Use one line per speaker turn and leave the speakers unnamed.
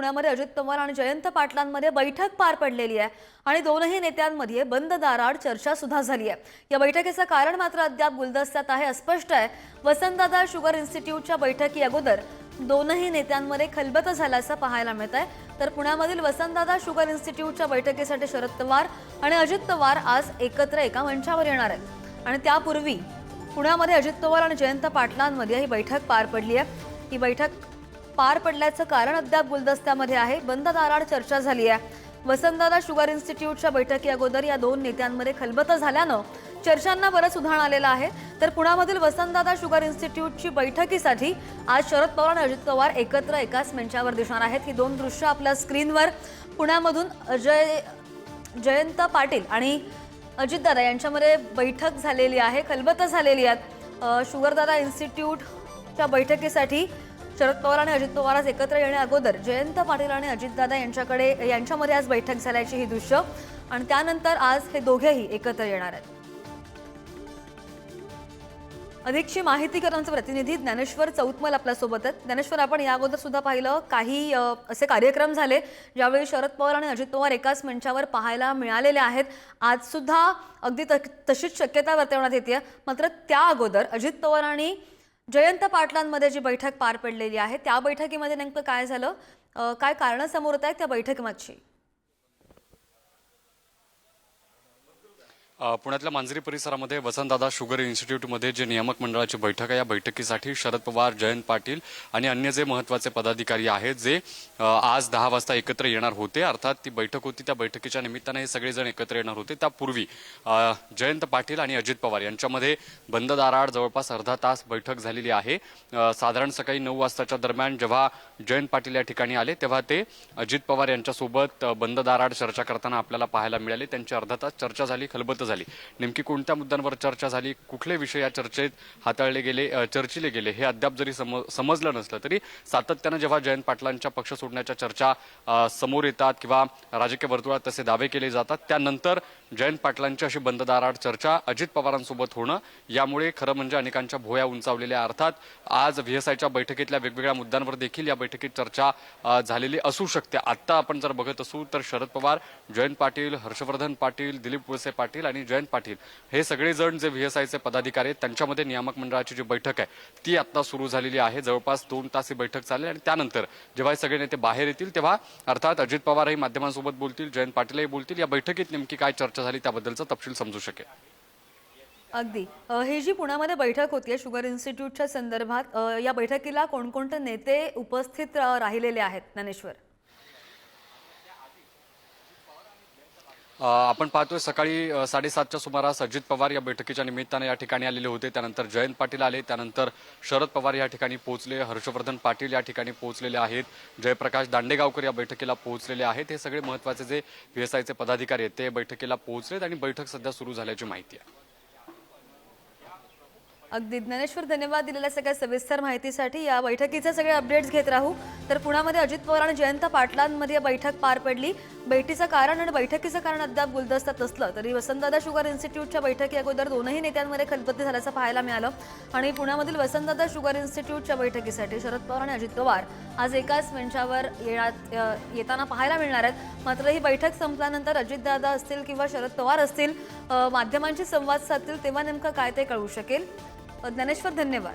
पुण्यामध्ये अजित पवार आणि जयंत पाटलांमध्ये बैठक पार पडलेली आहे आणि दोनही नेत्यांमध्ये बंद दाराआड चर्चा सुद्धा झाली आहे। या बैठकीचं कारण मात्र अद्याप गुलदस्त्यात आहे, अस्पष्ट आहे। वसंतदादा शुगर इन्स्टिट्यूटच्या बैठकी अगोदर दोनही नेत्यांमध्ये खलबत झाल्याचं पाहायला मिळत आहे। तर पुण्यामधील वसंतदादा शुगर इन्स्टिट्यूटच्या बैठकीसाठी शरद पवार आणि अजित पवार आज एकत्र एका मंचावर येणार आहेत आणि त्यापूर्वी पुण्यामध्ये अजित पवार आणि जयंत पाटलांमध्ये ही बैठक पार पडली आहे। ही बैठक पार पडल्याचं कारण अद्याप गुलदस्त्यामध्ये आहे, बंद दाराआड चर्चा झाली आहे। वसंतदादा शुगर इन्स्टिट्यूटच्या बैठकी अगोदर या दोन नेत्यांमध्ये खलबत झाल्यानं चर्चांना बरंच उधाण आलेलं आहे। तर पुण्यामधील वसंतदादा शुगर इन्स्टिट्यूटची बैठकीसाठी आज शरद पवार आणि अजित पवार एकत्र एकाच मंचावर दिसणार आहेत। ही दोन दृश्य आपल्या स्क्रीनवर पुण्यामधून जयंत पाटील आणि अजितदादा यांच्यामध्ये बैठक झालेली आहे, खलबत झालेली आहे। शुगरदादा इन्स्टिट्यूटच्या बैठकीसाठी शरद पवार आणि अजित पवार आज एकत्र येण्या अगोदर जयंत पाटील आणि अजितदादा यांच्यामध्ये आज बैठक झाल्याची ही दृश्य आणि त्यानंतर आज हे दोघेही एकत्र येणार आहेत। अधिकची माहिती करण्याचे प्रतिनिधी ज्ञानेश्वर चौतमल आपल्या सोबत आहेत। ज्ञानेश्वर, आपण या अगोदर सुद्धा पाहिलं काही असे कार्यक्रम झाले ज्यावेळी शरद पवार आणि अजित पवार एकाच मंचावर पाहायला मिळालेले आहेत। आज सुद्धा अगदी तशीच शक्यता वर्तवण्यात येते। मात्र त्या अगोदर अजित पवार आणि जयंत पाटलांमध्ये जी बैठक पार पडलेली आहे त्या बैठकीमध्ये नेमकं काय झालं, काय कारण समोर येत आहेत त्या बैठकीमध्ये?
पुण्यातल्या मांजरी परिसरामध्ये वसंतदादा शुगर इन्स्टिट्यूटमध्ये जे नियामक मंडळाची बैठक आहे, या बैठकीसाठी शरद पवार, जयंत पाटील आणि अन्य जे महत्त्वाचे पदाधिकारी आहेत जे आज 10 वाजता एकत्र येणार होते। अर्थात ती बैठक होती, त्या बैठकीच्या निमित्ताने हे सगळेजण एकत्र येणार होते। त्यापूर्वी जयंत पाटील आणि अजित पवार यांच्यामध्ये बंद दाराआड जवळपास अर्धा तास बैठक झालेली आहे। साधारण सकाळी 9 वाजताच्या दरम्यान जेव्हा जयंत पाटील या ठिकाणी आले तेव्हा ते अजित पवार यांच्यासोबत बंद दाराआड चर्चा करताना आपल्याला पाहायला मिळाले। त्यांची अर्धा तास चर्चा झाली, खलबत झाली। नेमकी कोणत्या मुद्द्यांवर चर्चा झाली, कुठले विषय या चर्चेत हाताळले गेले, चर्चिले गेले हे अद्याप जरी समजलं नसलं तरी सातत्यानं जेव्हा जयंत पाटलांच्या पक्ष सोडण्याच्या चर्चा समोर येतात किंवा राजकीय वर्तुळात तसे दावे केले जातात, त्यानंतर जयंत पाटलांची अशी बंद दाराआड चर्चा अजित पवारांसोबत होणं, यामुळे खरं म्हणजे अनेकांच्या भोया उंचावलेल्या। अर्थात आज VSIच्या बैठकीतल्या वेगवेगळ्या मुद्द्यांवर देखील या बैठकीत चर्चा झालेली असू शकते। आता आपण जर बघत असू तर शरद पवार, जयंत पाटील, हर्षवर्धन पाटील, दिलीप वळसे पाटील आणि जयंत पाटील हे सगळेजण जे VSIचे पदाधिकारी आहेत त्यांच्यामध्ये नियामक मंडळाची जी बैठक आहे ती आता सुरू झालेली आहे। जवळपास 2 तास ही बैठक चालेल आणि त्यानंतर जेव्हा हे सगळे नेते बाहेर येतील तेव्हा अर्थात अजित पवारही माध्यमांसोबत बोलतील, जयंत पाटीलही बोलतील। या बैठकीत नेमकी काय चर्चा झाली त्याबद्दलचा तपशील समजू शकेल।
अगदी ही जी पुण्यामध्ये बैठक होती शुगर इन्स्टिट्यूटच्या संदर्भात, या बैठकीला कोणकोणते नेते उपस्थित राहिलेले आहेत ज्ञानेश्वर?
आपण पाहतोय सकाळी 7:30च्या सुमारास अजित पवार या बैठकीच्या निमित्ताने या ठिकाणी आलेले होते। त्यानंतर जयंत पाटील आले, त्यानंतर शरद पवार या ठिकाणी पोहोचले, हर्षवर्धन पाटील या ठिकाणी पोहोचलेले आहेत, जयप्रकाश दांडेगावकर या बैठकीला पोहोचलेले आहेत। हे सगळे महत्त्वाचे जे VSIचे पदाधिकारी आहेत ते बैठकीला पोहोचलेत आणि बैठक सध्या सुरू झाल्याची माहिती आहे।
अगदी ज्ञानेश्वर, धन्यवाद दिलेल्या सगळ्या सविस्तर माहितीसाठी। या बैठकीचे सगळे अपडेट्स घेत राहू। तर पुण्यामध्ये अजित पवार आणि जयंत पाटलांमध्ये बैठक पार पडली। बैठकीचं कारण आणि बैठकीचं कारण अद्याप गुलदस्त्यात असलं तरी वसंतदादा शुगर इन्स्टिट्यूटच्या बैठकी अगोदर दोनही नेत्यांमध्ये खलबत्ती झाल्याचं पाहायला मिळालं आणि पुण्यामधील वसंतदादा शुगर इन्स्टिट्यूटच्या बैठकीसाठी शरद पवार आणि अजित पवार आज एकाच मंचावर येताना पाहायला मिळणार आहेत। मात्र ही बैठक संपल्यानंतर अजितदादा असतील किंवा शरद पवार असतील माध्यमांशी संवाद साधतील तेव्हा नेमकं काय ते कळू शकेल। ज्ञानेश्वर, धन्यवाद।